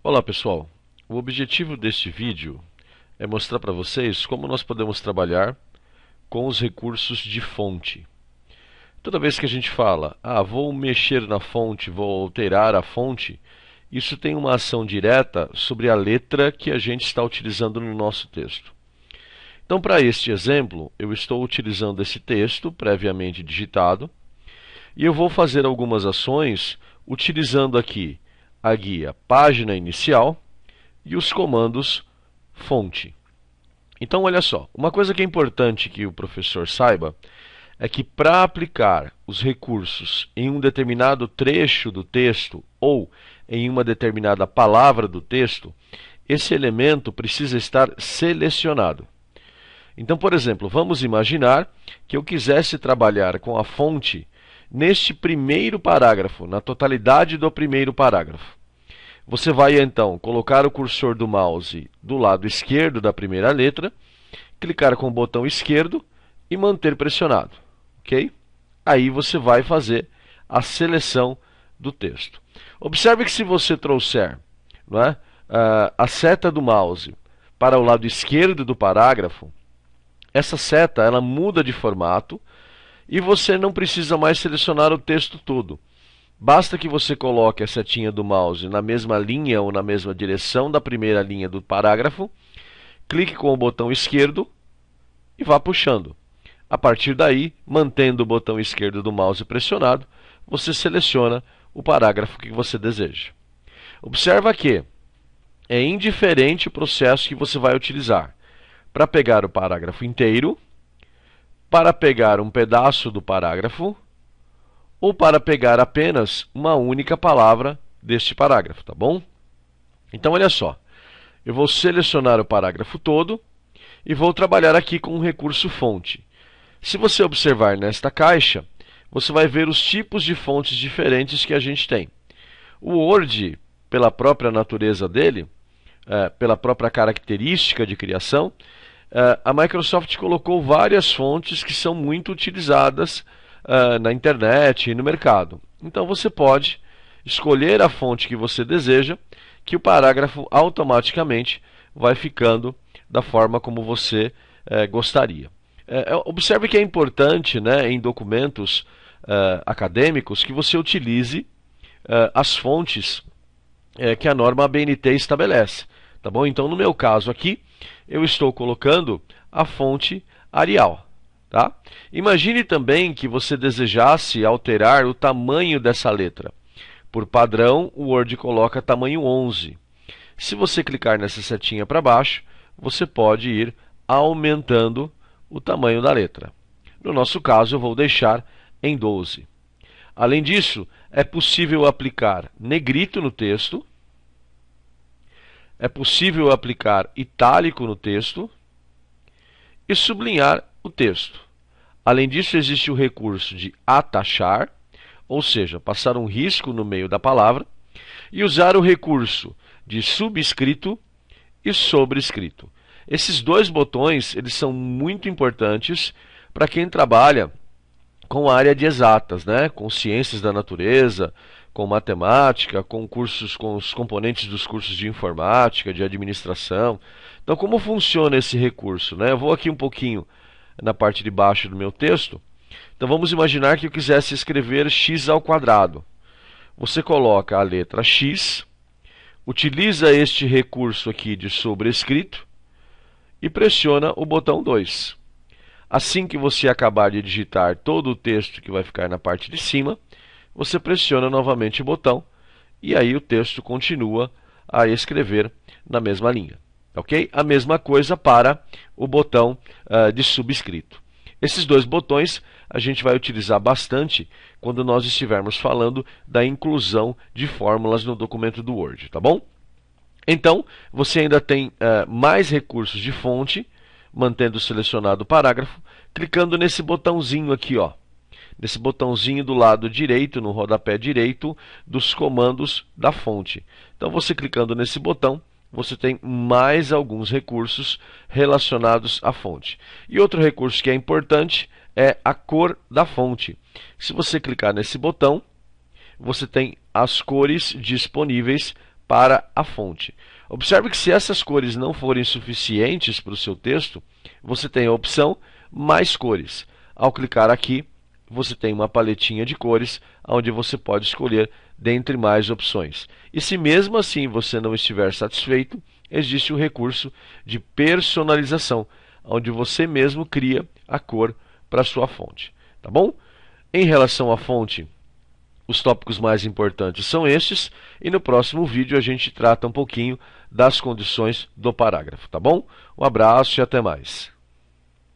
Olá pessoal, o objetivo deste vídeo é mostrar para vocês como nós podemos trabalhar com os recursos de fonte. Toda vez que a gente fala, vou mexer na fonte, vou alterar a fonte, isso tem uma ação direta sobre a letra que a gente está utilizando no nosso texto. Então, para este exemplo, eu estou utilizando esse texto previamente digitado e eu vou fazer algumas ações utilizando aqui a guia página inicial e os comandos fonte. Então, olha só, uma coisa que é importante que o professor saiba é que para aplicar os recursos em um determinado trecho do texto ou em uma determinada palavra do texto, esse elemento precisa estar selecionado. Então, por exemplo, vamos imaginar que eu quisesse trabalhar com a fonte neste primeiro parágrafo, na totalidade do primeiro parágrafo. Você vai então colocar o cursor do mouse do lado esquerdo da primeira letra, clicar com o botão esquerdo e manter pressionado, ok? Aí você vai fazer a seleção do texto. Observe que se você trouxer, não é, a seta do mouse para o lado esquerdo do parágrafo, essa seta ela muda de formato e você não precisa mais selecionar o texto todo. Basta que você coloque a setinha do mouse na mesma linha ou na mesma direção da primeira linha do parágrafo, clique com o botão esquerdo e vá puxando. A partir daí, mantendo o botão esquerdo do mouse pressionado, você seleciona o parágrafo que você deseja. Observa que é indiferente o processo que você vai utilizar. Para pegar o parágrafo inteiro, para pegar um pedaço do parágrafo, ou para pegar apenas uma única palavra deste parágrafo, tá bom? Então, olha só, eu vou selecionar o parágrafo todo e vou trabalhar aqui com o recurso fonte. Se você observar nesta caixa, você vai ver os tipos de fontes diferentes que a gente tem. O Word, pela própria natureza dele, pela própria característica de criação, a Microsoft colocou várias fontes que são muito utilizadas na internet e no mercado. Então você pode escolher a fonte que você deseja, que o parágrafo automaticamente vai ficando da forma como você gostaria. Observe que é importante, né, em documentos acadêmicos que você utilize as fontes que a norma ABNT estabelece. Tá bom? Então, no meu caso aqui, eu estou colocando a fonte Arial. Tá? Imagine também que você desejasse alterar o tamanho dessa letra. Por padrão, o Word coloca tamanho 11. Se você clicar nessa setinha para baixo, você pode ir aumentando o tamanho da letra. No nosso caso, eu vou deixar em 12. Além disso, é possível aplicar negrito no texto. É possível aplicar itálico no texto e sublinhar o texto. Além disso, existe o recurso de atachar, ou seja, passar um risco no meio da palavra, e usar o recurso de subscrito e sobrescrito. Esses dois botões eles são muito importantes para quem trabalha com a área de exatas, né? Com ciências da natureza, com matemática, com cursos, com os componentes dos cursos de informática, de administração. Então, como funciona esse recurso, né? Eu vou aqui um pouquinho na parte de baixo do meu texto. Então, vamos imaginar que eu quisesse escrever x ao quadrado. Você coloca a letra x, utiliza este recurso aqui de sobrescrito e pressiona o botão 2. Assim que você acabar de digitar todo o texto que vai ficar na parte de cima, você pressiona novamente o botão e aí o texto continua a escrever na mesma linha. Ok? A mesma coisa para o botão de subscrito. Esses dois botões a gente vai utilizar bastante quando nós estivermos falando da inclusão de fórmulas no documento do Word, tá bom? Então, você ainda tem mais recursos de fonte, mantendo selecionado o parágrafo, clicando nesse botãozinho aqui, ó. Nesse botãozinho do lado direito, no rodapé direito, dos comandos da fonte. Então, você clicando nesse botão, você tem mais alguns recursos relacionados à fonte. E outro recurso que é importante é a cor da fonte. Se você clicar nesse botão, você tem as cores disponíveis para a fonte. Observe que se essas cores não forem suficientes para o seu texto, você tem a opção mais cores. Ao clicar aqui, você tem uma paletinha de cores, onde você pode escolher dentre mais opções. E se mesmo assim você não estiver satisfeito, existe o recurso de personalização, onde você mesmo cria a cor para a sua fonte. Tá bom? Em relação à fonte, os tópicos mais importantes são estes, e no próximo vídeo a gente trata um pouquinho das condições do parágrafo, tá bom? Um abraço e até mais.